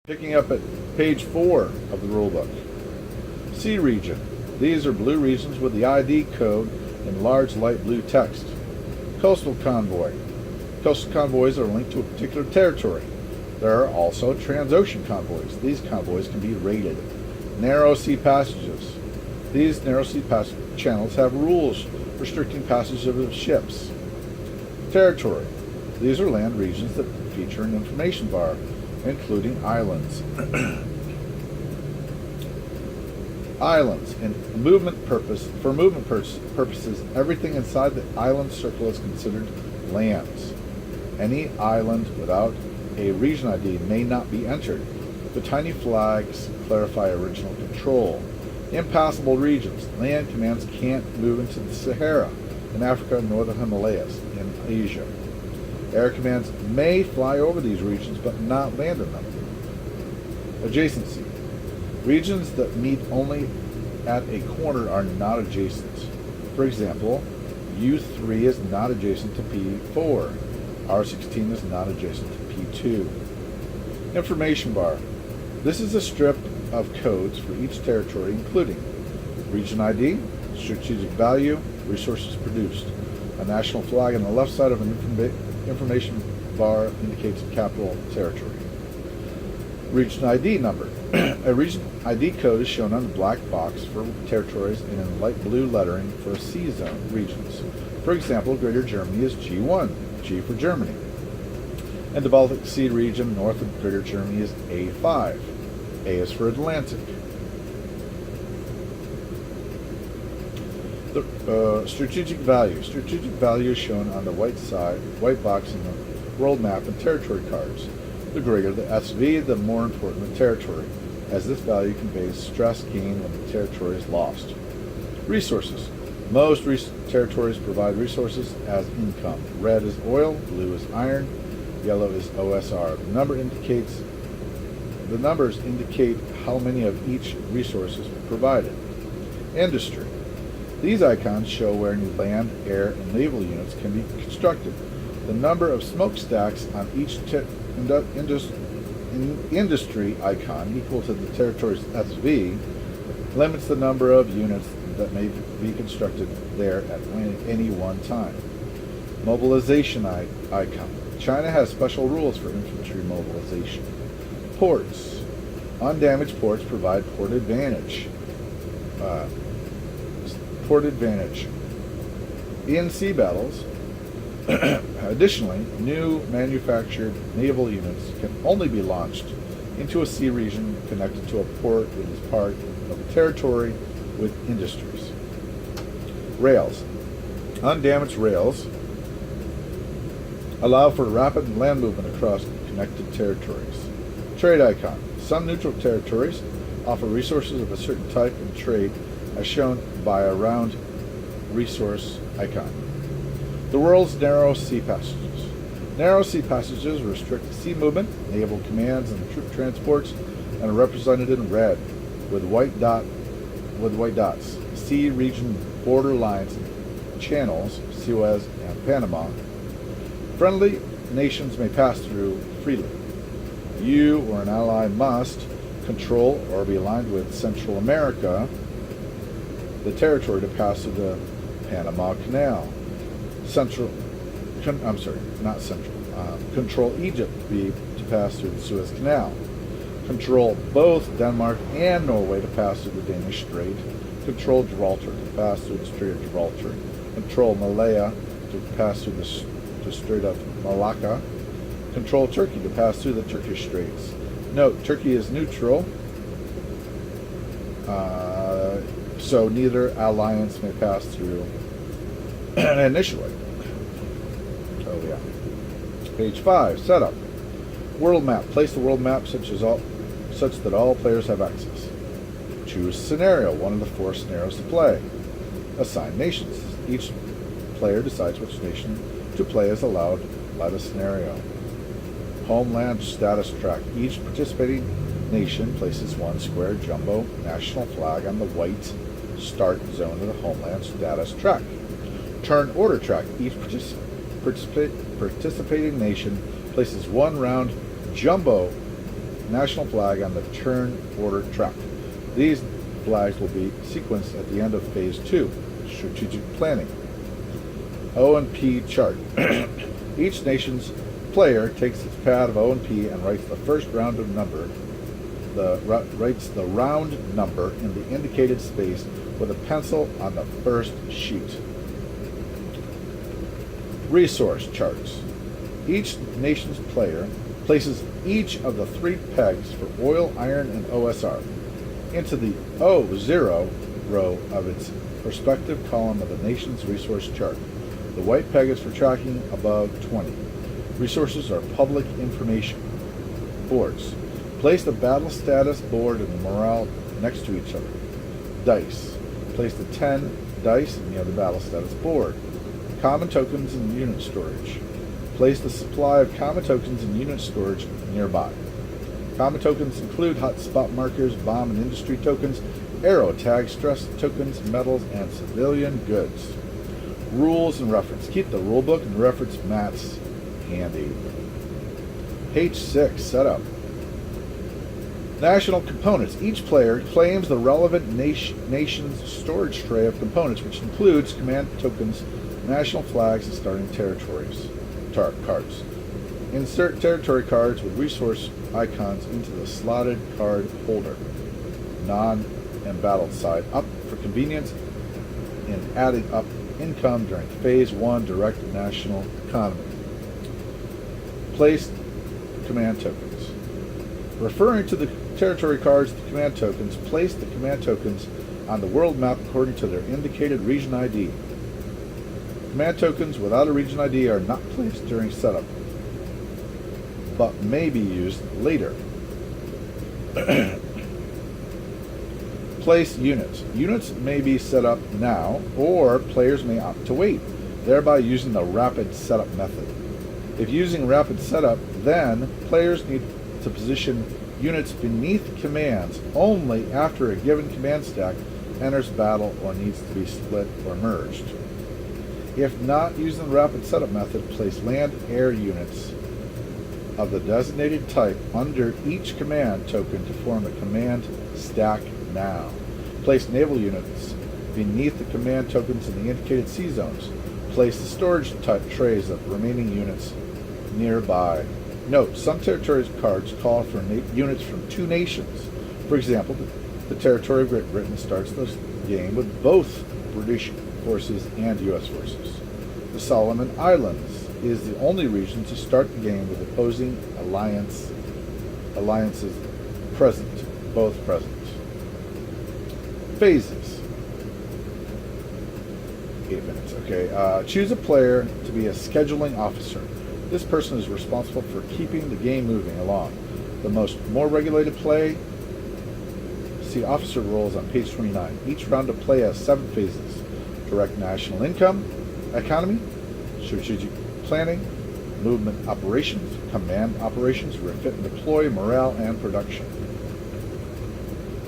Picking up at page 4 of the rulebook. C region. These are blue regions with the ID code in large light blue text. Coastal convoy. Coastal convoys are linked to a particular territory. There are also transocean convoys. These convoys can be rated. Narrow sea passages. These narrow sea channels have rules restricting passage of ships. Territory. These are land regions that feature an information bar, including islands. Islands. For movement purposes, everything inside the island circle is considered lands. Any island without a region ID may not be entered. The tiny flags clarify original control. Impassable regions. Land commands can't move into the Sahara, in Africa, northern Himalayas, in Asia. Air commands may fly over these regions but not land in them. Adjacency. Regions that meet only at a corner are not adjacent. For example, U3 is not adjacent to P4. R16 is not adjacent to P2. Information bar. This is a strip of codes for each territory, including region ID, strategic value, resources produced. A national flag on the left side of an information bar indicates a capital territory. Region ID number. A region ID code is shown on the black box for territories and in light blue lettering for C zone regions. For example, Greater Germany is G1, G for Germany. And the Baltic Sea region north of Greater Germany is A5. A is for Atlantic. The strategic value. Strategic value is shown on the white box in the world map and territory cards. The greater the SV, the more important the territory, as this value conveys stress gain when the territory is lost. Resources. Most territories provide resources as income. Red is oil, blue is iron, yellow is OSR. The numbers indicate how many of each resource is provided. Industry. These icons show where new land, air, and naval units can be constructed. The number of smokestacks on each industry icon equal to the territory's SV limits the number of units that may be constructed there at any one time. Mobilization icon. China has special rules for infantry mobilization. Ports. Undamaged ports provide port advantage. In sea battles, additionally, new manufactured naval units can only be launched into a sea region connected to a port that is part of a territory with industries. Rails. Undamaged rails allow for rapid land movement across connected territories. Trade icon. Some neutral territories offer resources of a certain type and trade, as shown by a round resource icon. The world's narrow sea passages. Narrow sea passages restrict sea movement, naval commands, and troop transports, and are represented in red with white dots. Sea region border lines and channels, Suez and Panama. Friendly nations may pass through freely. You or an ally must control or be aligned with Central America, the territory to pass through the Panama Canal. Control Egypt to pass through the Suez Canal. Control both Denmark and Norway to pass through the Danish Strait. Control Gibraltar to pass through the Strait of Gibraltar. Control Malaya to pass through the Strait of Malacca. Control Turkey to pass through the Turkish Straits. Note, Turkey is neutral, so neither alliance may pass through initially. Oh yeah. Page 5, setup. World map. Place the world map such that all players have access. Choose scenario, one of the 4 scenarios to play. Assign nations. Each player decides which nation to play as allowed by the scenario. Homeland status track. Each participating nation places one square jumbo national flag on the white start zone of the homeland status track. Turn order track. Each participating nation places one round jumbo national flag on the turn order track. These flags will be sequenced at the end of Phase 2, Strategic Planning. O&P chart. Each nation's player takes its pad of O&P and writes the first round of number. Writes the round number in the indicated space with a pencil on the first sheet. Resource charts. Each nation's player places each of the 3 pegs for oil, iron, and OSR into the O0 row of its respective column of the nation's resource chart. The white peg is for tracking above 20. Resources are public information. Boards. Place the battle status board and the morale next to each other. Dice. Place the 10 dice near the battle status board. Common tokens in unit storage. Place the supply of common tokens in unit storage nearby. Common tokens include hotspot markers, bomb and industry tokens, arrow tag, stress tokens, metals, and civilian goods. Rules and reference. Keep the rulebook and reference mats handy. Page 6, setup. National components. Each player claims the relevant nation's storage tray of components, which includes command tokens, national flags, and starting territories. Cards. Insert territory cards with resource icons into the slotted card holder. Non-embattled side up for convenience in adding up income during Phase 1 direct national economy. Place command tokens. Referring to the territory cards, the command tokens, place the command tokens on the world map according to their indicated region ID. Command tokens without a region ID are not placed during setup, but may be used later. Place units. Units may be set up now, or players may opt to wait, thereby using the rapid setup method. If using rapid setup, then players need to position units beneath commands only after a given command stack enters battle or needs to be split or merged. If not using the rapid setup method, place land-air units of the designated type under each command token to form a command stack now. Place naval units beneath the command tokens in the indicated sea zones. Place the storage type trays of remaining units nearby. Note, some territory cards call for units from 2 nations. For example, the territory of Great Britain starts the game with both British forces and U.S. forces. The Solomon Islands is the only region to start the game with opposing alliances present, both present. Phases. 8 minutes, okay. Choose a player to be a scheduling officer. This person is responsible for keeping the game moving along. The more regulated play, see officer roles on page 29. Each round of play has 7 phases. Direct national income, economy, strategic planning, movement operations, command operations, refit and deploy, morale, and production.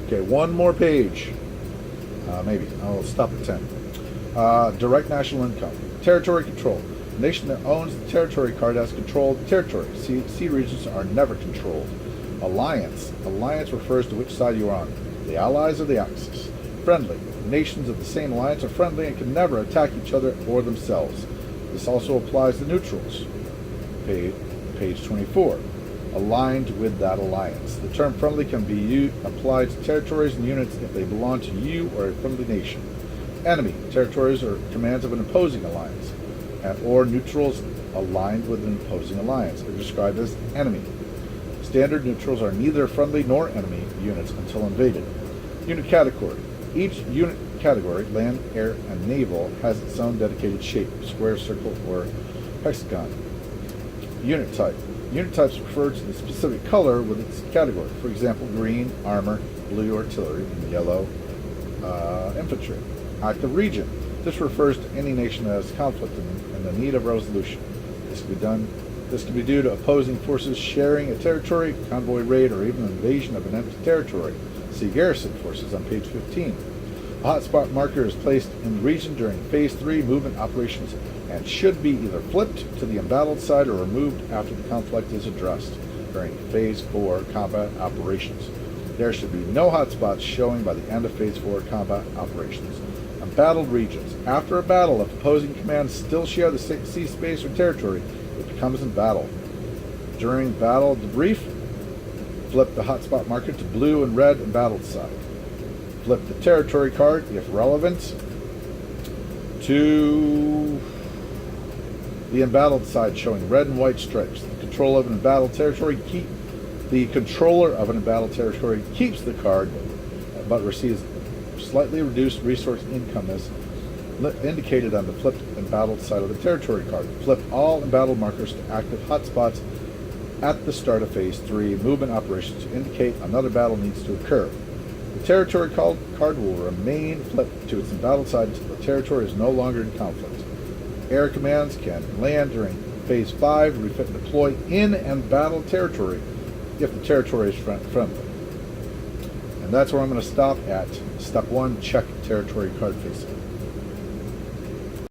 Okay, one more page. Maybe. I'll stop at 10. Direct national income. Territory control. The nation that owns the territory card has controlled territory. Sea regions are never controlled. Alliance. Alliance refers to which side you are on. The allies or the Axis. Friendly. Nations of the same alliance are friendly and can never attack each other or themselves. This also applies to neutrals. Page 24. Aligned with that alliance. The term friendly can be applied to territories and units if they belong to you or a friendly nation. Enemy. Territories or commands of an opposing alliance, or neutrals aligned with an opposing alliance are described as enemy. Standard neutrals are neither friendly nor enemy units until invaded. Unit category. Each unit category, land, air, and naval, has its own dedicated shape, square, circle, or hexagon. Unit type. Unit types refer to the specific color with its category. For example, green, armor, blue, artillery, and yellow, infantry. Active region. This refers to any nation that has conflict and the need of resolution. This can be due to opposing forces sharing a territory, convoy raid, or even an invasion of an empty territory. See garrison forces on page 15. A hotspot marker is placed in the region during Phase 3 movement operations and should be either flipped to the embattled side or removed after the conflict is addressed. during Phase 4 combat operations. There should be no hotspots showing by the end of Phase 4 combat operations. Embattled regions. After a battle, if opposing commands still share the sea space or territory, it becomes embattled. During battle debrief, flip the hotspot marker to blue and red embattled side. Flip the territory card, if relevant, to the embattled side showing red and white stripes. The controller of an embattled territory keeps the card, but receives slightly reduced resource income as indicated on the flipped embattled side of the territory card. Flip all embattled markers to active hotspots at the start of Phase 3 movement operations to indicate another battle needs to occur. The territory card will remain flipped to its embattled side until the territory is no longer in conflict. Air commands can land during Phase 5, refit and deploy in embattled territory if the territory is friendly. And that's where I'm going to stop at Step 1, check territory card facing.